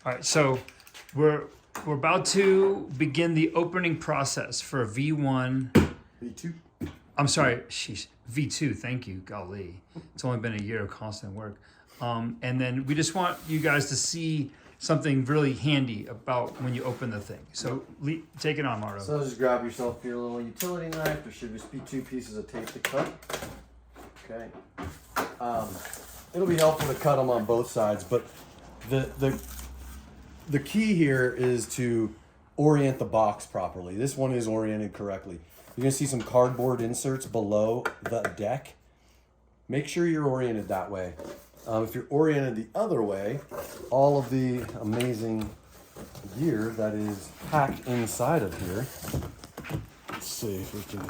All right, so we're about to begin the opening process for V1. V2. I'm sorry, sheesh, V2. Thank you, golly. It's only been a year of constant work. And then we just want you guys to see something really handy about when you open the thing. So take it on, Marto. So just grab yourself your little utility knife. There should just be 2 pieces of tape to cut. Okay. It'll be helpful to cut them on both sides, but the key here is to orient the box properly. This one is oriented correctly. You're gonna see some cardboard inserts below the deck. Make sure you're oriented that way. If you're oriented the other way, all of the amazing gear that is packed inside of here. Let's see if we can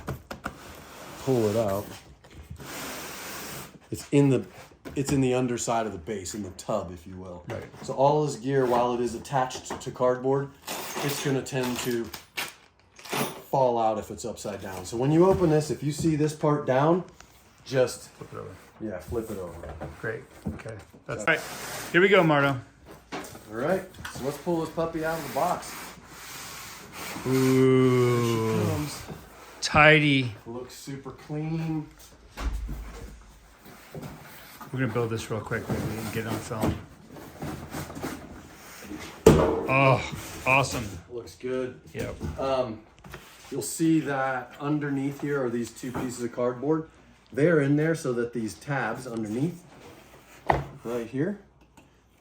pull it out. It's in the underside of the base, in the tub, if you will. Right. So all this gear, while it is attached to cardboard, it's gonna tend to fall out if it's upside down. So when you open this, if you see this part down, just Flip it over. yeah, flip it over. Great. Okay. That's all right. Here we go, Marto. All right, so let's pull this puppy out of the box. Ooh. Here she comes. Tidy. Looks super clean. We're gonna build this real quick, maybe, and get it on film. Oh, awesome. Looks good. Yep. You'll see that underneath here are these 2 pieces of cardboard. They're in there so that these tabs underneath, right here,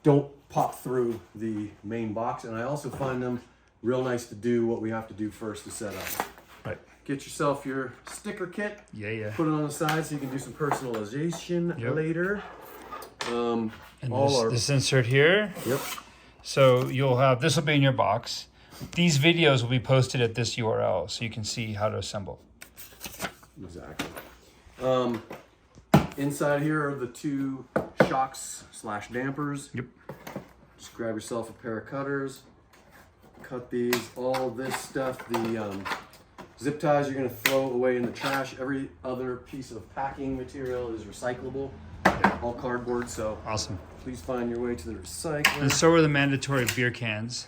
don't pop through the main box. And I also find them real nice to do what we have to do first to set up. Right. Get yourself your sticker kit. Yeah. Put it on the side so you can do some personalization later. And this insert here. Yep. So you'll have, this will be in your box. These videos will be posted at this URL so you can see how to assemble. Exactly. Inside here are the 2 shocks / dampers. Yep. Just grab yourself a pair of cutters. Cut these. All this stuff, the zip ties you're going to throw away in the trash. Every other piece of packing material is recyclable. All cardboard, so Awesome. please find your way to the recycling. And so are the mandatory beer cans.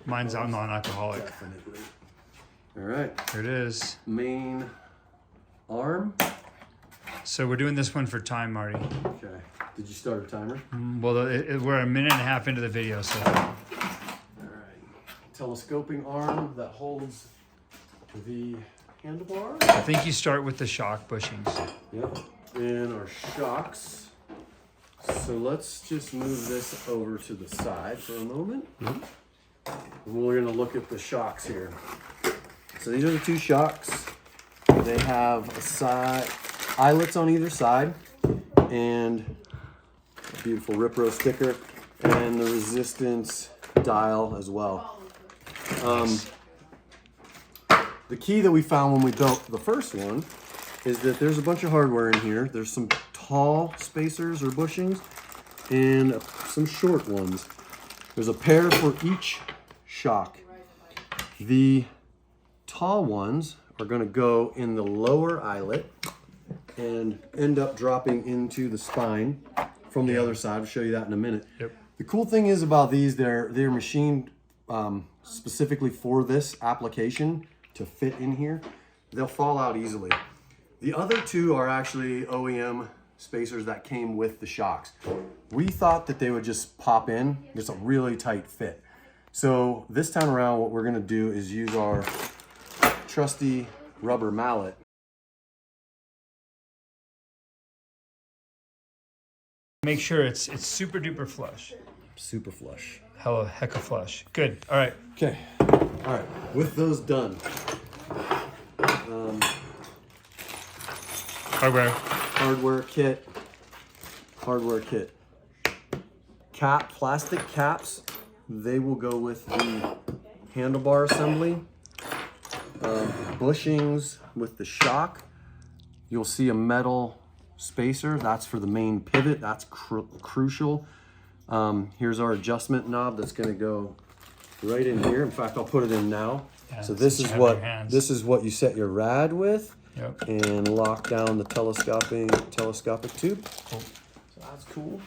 Mine's out non-alcoholic. Definitely. All right. Here it is. Main arm. So we're doing this one for time, Marty. Okay. Did you start a timer? Well, we're a minute and a half into the video, so. All right. Telescoping arm that holds the handlebar. I think you start with the shock bushings. Yep. And our shocks. So let's just move this over to the side for a moment. And we're going to look at the shocks here. So these are the 2 shocks. They have a side eyelets on either side and a beautiful RipRow sticker and the resistance dial as well. The key that we found when we built the first one is that there's a bunch of hardware in here. There's some tall spacers or bushings and some short ones. There's a pair for each shock. The tall ones are going to go in the lower eyelet and end up dropping into the spine from the other side. I'll show you that in a minute. Yep. The cool thing is about these, they're machined specifically for this application to fit in here. They'll fall out easily. The other 2 are actually OEM spacers that came with the shocks. We thought that they would just pop in, just a really tight fit. So this time around, what we're gonna do is use our trusty rubber mallet. Make sure it's super duper flush. Super flush. Heck of flush. Good. All right. Okay. All right. With those done, Hardware. Hardware kit. Plastic caps. They will go with the handlebar assembly. Bushings with the shock. You'll see a metal spacer. That's for the main pivot. That's crucial. Here's our adjustment knob that's going to go right in here. In fact, I'll put it in now. Yeah, so this is what you set your rad with. Yep. And lock down the telescopic tube. Cool. So that's cool.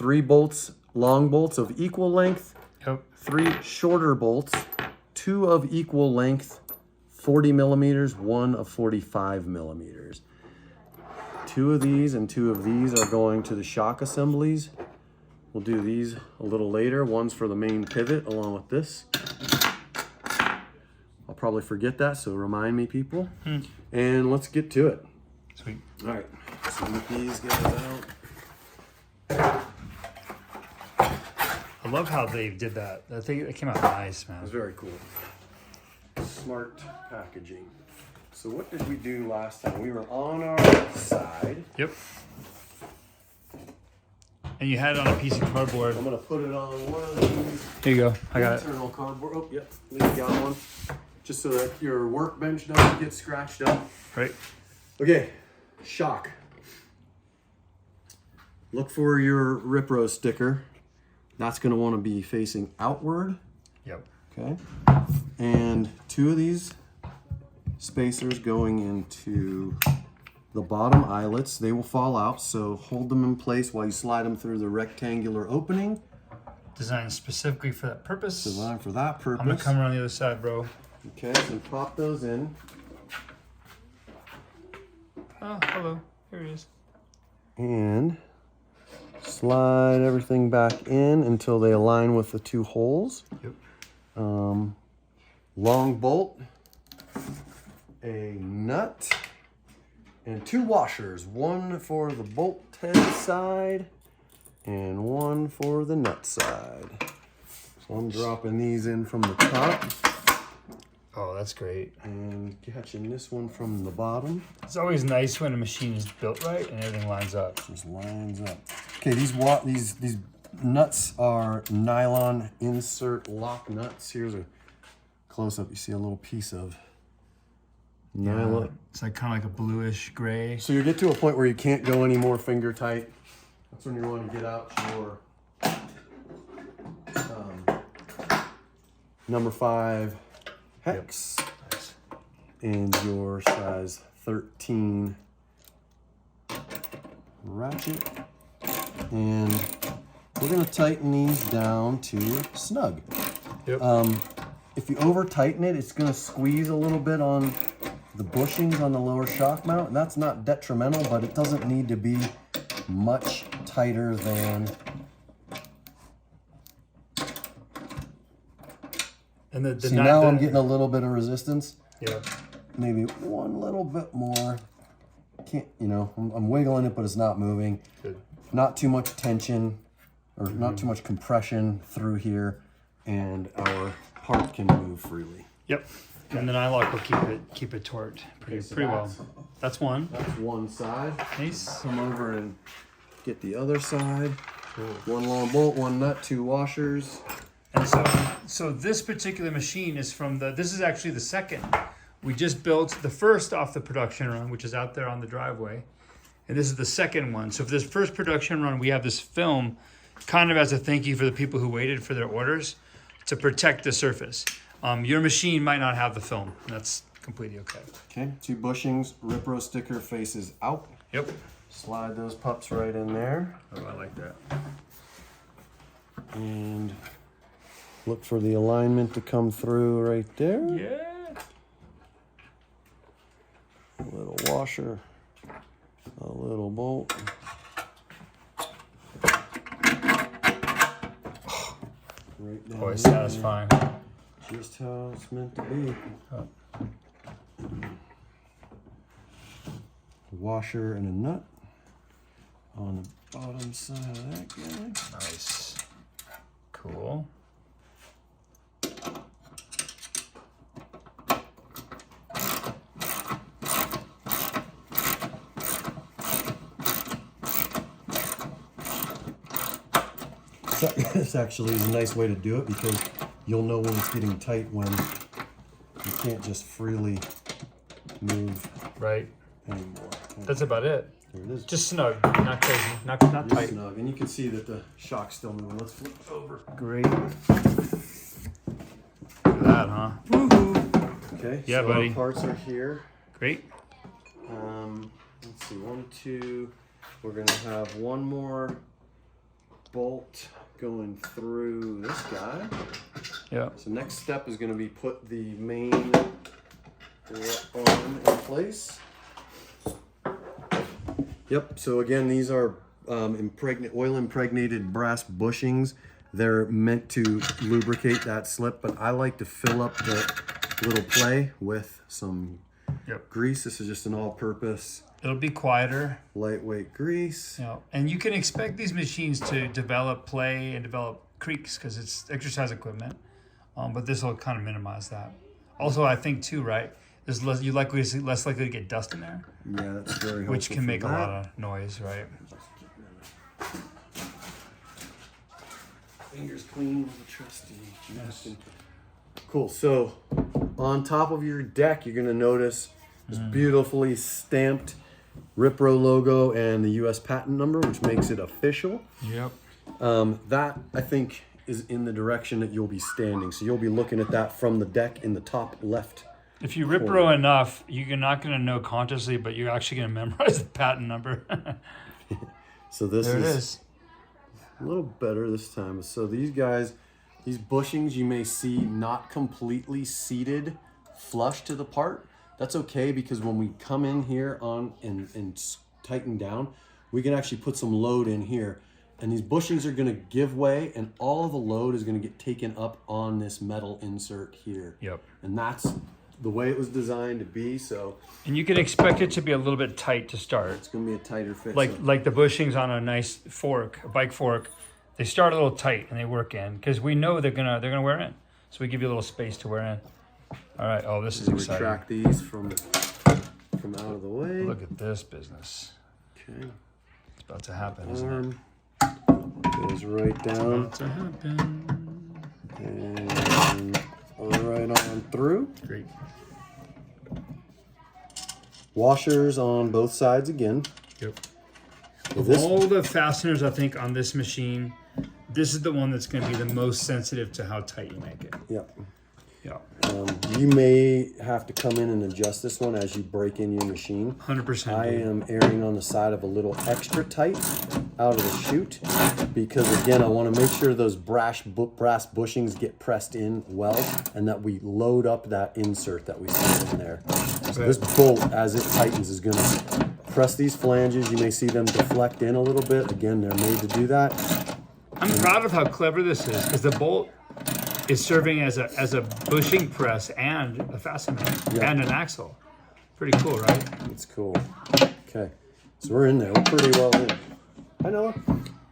3 bolts, long bolts of equal length, Yep. 3 shorter bolts, 2 of equal length, 40 millimeters, 1 of 45 millimeters. 2 of these and 2 of these are going to the shock assemblies. We'll do these a little later. One's for the main pivot along with this. I'll probably forget that, so remind me, people. And let's get to it. Sweet. All right, so get these guys out. I love how they did that. I think it came out nice, man. It's very cool. Smart packaging. So what did we do last time? We were on our side. Yep. And you had it on a piece of cardboard. I'm gonna put it on one of these. Here you go. I got it. Internal cardboard. Oh, yep. Lee got one. Just so that your workbench doesn't get scratched up. Right. Okay. Shock. Look for your RipRow sticker. That's gonna want to be facing outward. Yep. Okay. And 2 of these spacers going into the bottom eyelets. They will fall out, so hold them in place while you slide them through the rectangular opening. Designed specifically for that purpose. Designed for that purpose. I'm gonna come around the other side, bro. Okay, so pop those in. Oh, hello. Here he is. And slide everything back in until they align with the 2 holes. Yep. Long bolt, a nut, and 2 washers. One for the bolt head side and one for the nut side. So I'm dropping these in from the top Oh, that's great. and catching this one from the bottom. It's always nice when a machine is built right and everything lines up. Just lines up. Okay, these nuts are nylon insert lock nuts. Here's a close up. You see a little piece of nylon. It's like kind of like a bluish gray. So you get to a point where you can't go any more finger tight. That's when you want to get out your number 5 hex Nice. and your size 13 ratchet. And we're going to tighten these down to snug. Yep. If you over tighten it, it's going to squeeze a little bit on the bushings on the lower shock mount. And that's not detrimental, but it doesn't need to be much tighter than. And the See, now I'm getting a little bit of resistance. Yeah. Maybe one little bit more. Can't, I'm wiggling it, but it's not moving. Good. Not too much tension or not too much compression through here, and our part can move freely. Yep. And the nylon will keep it torqued pretty well. That's one. That's one side. Nice. Come over and get the other side. Cool. One long bolt, one nut, 2 washers. And so this particular machine is from this is actually the second. We just built the first off the production run, which is out there on the driveway. And this is the second one. So for this first production run, we have this film kind of as a thank you for the people who waited for their orders to protect the surface. Your machine might not have the film. That's completely okay. Okay, 2 bushings, RipRow sticker faces out. Yep. Slide those pups right in there. Oh, I like that. And look for the alignment to come through right there. Yeah. A little washer, a little bolt. Right down Always there. satisfying. Just how it's meant to be. Oh. Washer and a nut on the bottom side of that guy. Nice. Cool. So, this actually is a nice way to do it because you'll know when it's getting tight when you can't just freely move Right. anymore. That's about it. There it is. Just snug, not crazy, not Just tight. snug. And you can see that the shock's still moving. Let's flip it over. Great. Look at that, huh? Woohoo! Okay. Yeah, so buddy. Our parts are here. Great. Let's see. 1, 2. We're gonna have one more bolt going through this guy. Yeah. So next step is going to be put the main arm in place. Yep, so again, these are oil impregnated brass bushings. They're meant to lubricate that slip, but I like to fill up the little play with some grease. This is just an all-purpose. It'll be quieter. Lightweight grease. Yeah, and you can expect these machines to develop play and develop creaks because it's exercise equipment. But this will kind of minimize that. Also, I think too, right? There's less likely to get dust in there. Yeah, that's very helpful. Which can make a lot of noise, right? Fingers clean with a trusty. Yes. Cool. So on top of your deck, you're going to notice this beautifully stamped RipRow logo and the U.S. patent number, which makes it official. Yep. That, I think, is in the direction that you'll be standing. So you'll be looking at that from the deck in the top left. If you RipRow enough, you're not going to know consciously, but you're actually going to memorize the patent number. So this there it is. A little better this time. So these guys, these bushings you may see not completely seated flush to the part. That's okay, because when we come in here on and tighten down, we can actually put some load in here. And these bushings are gonna give way and all of the load is gonna get taken up on this metal insert here. Yep. And that's the way it was designed to be, so. And you can expect it to be a little bit tight to start. It's gonna be a tighter fit. Like the bushings on a nice fork, a bike fork, they start a little tight and they work in because we know they're gonna wear in. So we give you a little space to wear in. All right. Oh, this is exciting. Retract these from out of the way. Look at this business. Okay. It's about to happen, isn't it? Goes right down. About to happen. And right on through. Great. Washers on both sides again. Yep. Of all the fasteners, I think, on this machine, this is the one that's going to be the most sensitive to how tight you make it. Yep. Yeah. You may have to come in and adjust this one as you break in your machine. 100%. I am erring on the side of a little extra tight out of the chute because, again, I want to make sure those brass bushings get pressed in well and that we load up that insert that we see in there. So this bolt, as it tightens, is going to press these flanges. You may see them deflect in a little bit. Again, they're made to do that. I'm proud of how clever this is because the bolt is serving as a bushing press and a fastener and an axle. Pretty cool, right? It's cool. Okay, so we're in there. We're pretty well in. Hi, Noah.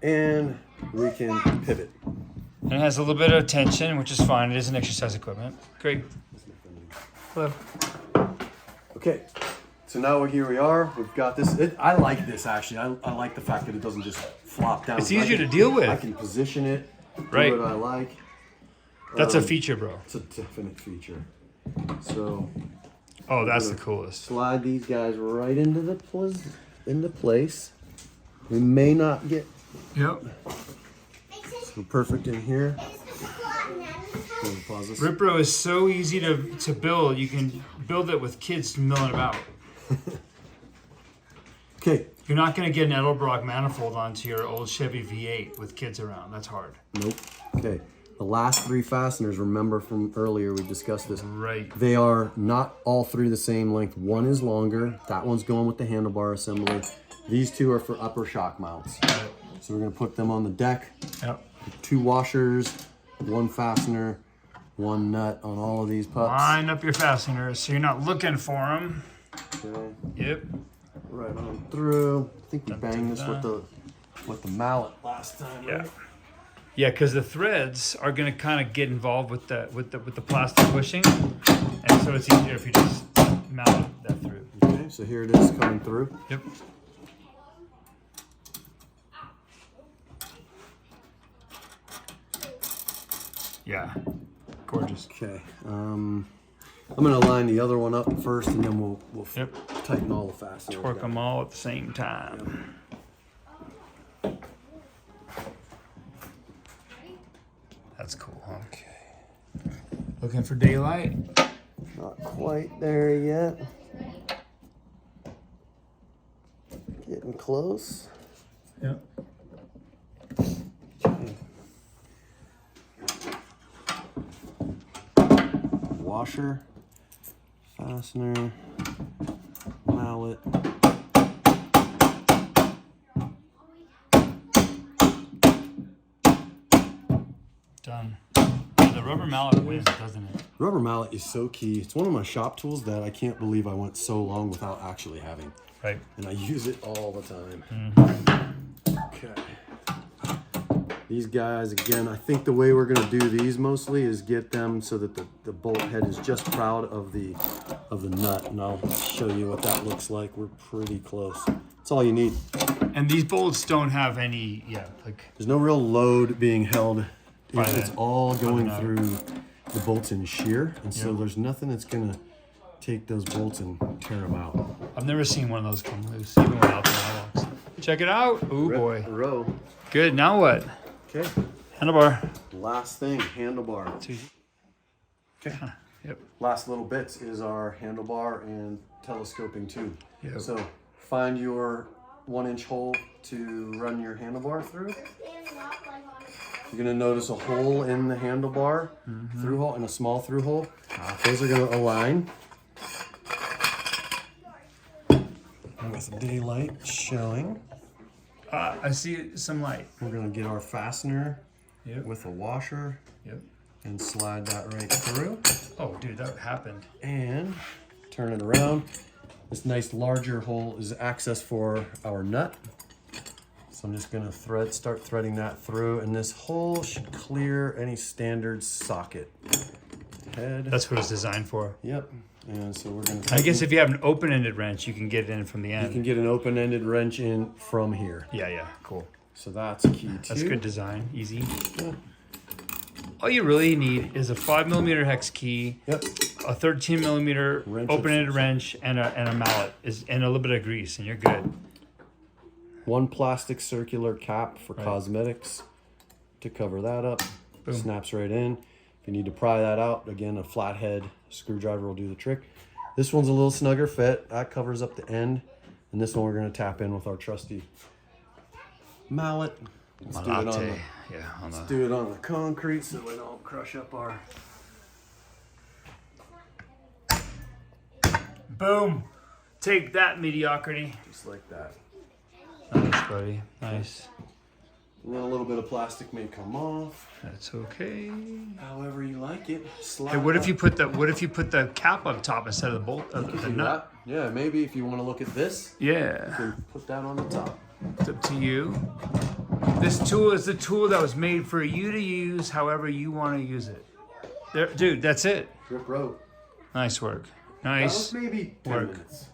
And we can pivot. And it has a little bit of tension, which is fine. It is an exercise equipment. Great. Hello. Okay, so now here we are. We've got this. I like this, actually. I like the fact that it doesn't just flop down. It's easier to deal with. I can position it. Right. Do what I like. That's a feature, bro. It's a definite feature. So. Oh, that's the coolest. Slide these guys right into place. We may not get Yep. so perfect in here. RipRow is so easy to build. You can build it with kids milling about. Okay. You're not going to get an Edelbrock manifold onto your old Chevy V8 with kids around. That's hard. Nope. Okay. The last three fasteners, remember from earlier, we discussed this. Right. They are not all three the same length. One is longer. That one's going with the handlebar assembly. These two are for upper shock mounts. Right. So we're going to put them on the deck. Yep. 2 washers, 1 fastener, 1 nut on all of these pups. Line up your fasteners so you're not looking for them. Okay. Yep. Right on through. I think we banged this with the mallet last time. Yeah. Right? Yeah, because the threads are going to kind of get involved with the plastic bushing, and so it's easier if you just mallet that through. Okay, so here it is coming through. Yep. Yeah, gorgeous. Okay, I'm gonna line the other one up first, and then we'll tighten all the fasteners. Torque them all at the same time. That's cool, huh? Okay. Looking for daylight? Not quite there yet. Getting close. Yep. washer, fastener, mallet. Done. The rubber mallet wins, doesn't it? Rubber mallet is so key. It's one of my shop tools that I can't believe I went so long without actually having. Right. And I use it all the time. Okay. These guys, again, I think the way we're gonna do these mostly is get them so that the bolt head is just proud of the nut. And I'll show you what that looks like. We're pretty close. That's all you need. And these bolts don't have any, There's no real load being held. By It's the- all going nut. through the bolts in shear. And so Yep. there's nothing that's gonna take those bolts and tear them out. I've never seen one of those come loose, even without the nylons. Check it out. Ooh, boy. Row. Good, now what? Okay. Handlebar. Last thing, handlebar. Okay. Yep. Last little bits is our handlebar and telescoping tube. Yep. So find your 1-inch hole to run your handlebar through. You're gonna notice a hole in the handlebar, through hole, and a small through hole. Those are gonna align. And with daylight showing, I see some light. we're gonna get our fastener Yep. with a washer Yep. and slide that right through. Oh, dude, that happened. And turn it around. This nice larger hole is access for our nut. So I'm just gonna start threading that through, and this hole should clear any standard socket head. That's what it's designed for. Yep. And so we're gonna. I guess if you have an open-ended wrench, you can get it in from the you end. can get an open-ended wrench in from here. Yeah, cool. So that's key too. That's good design, easy. Yeah. All you really need is a 5mm hex key, Yep. a 13mm Wrench open-ended wrench, and a mallet, and a little bit of grease, and you're good. One plastic circular cap for cosmetics to cover that up. Boom. Snaps right in. If you need to pry that out, again, a flathead screwdriver will do the trick. This one's a little snugger fit. That covers up the end. And this one we're going to tap in with our trusty mallet. Let's do it on the, Yeah, on the. do it on the concrete so we don't crush up our... Boom! Take that, mediocrity. Just like that. Nice, buddy. Nice. And then a little bit of plastic may come off. That's okay. However you like it. Slide Hey, what if up. you put the cap up top instead of the bolt of You the can do nut? that. Yeah, maybe if you want to look at this, Yeah. you can put that on the top. It's up to you. This tool is the tool that was made for you to use however you want to use it. There, dude, that's it. RipRow. Nice work. That Nice. was maybe 10 work. minutes.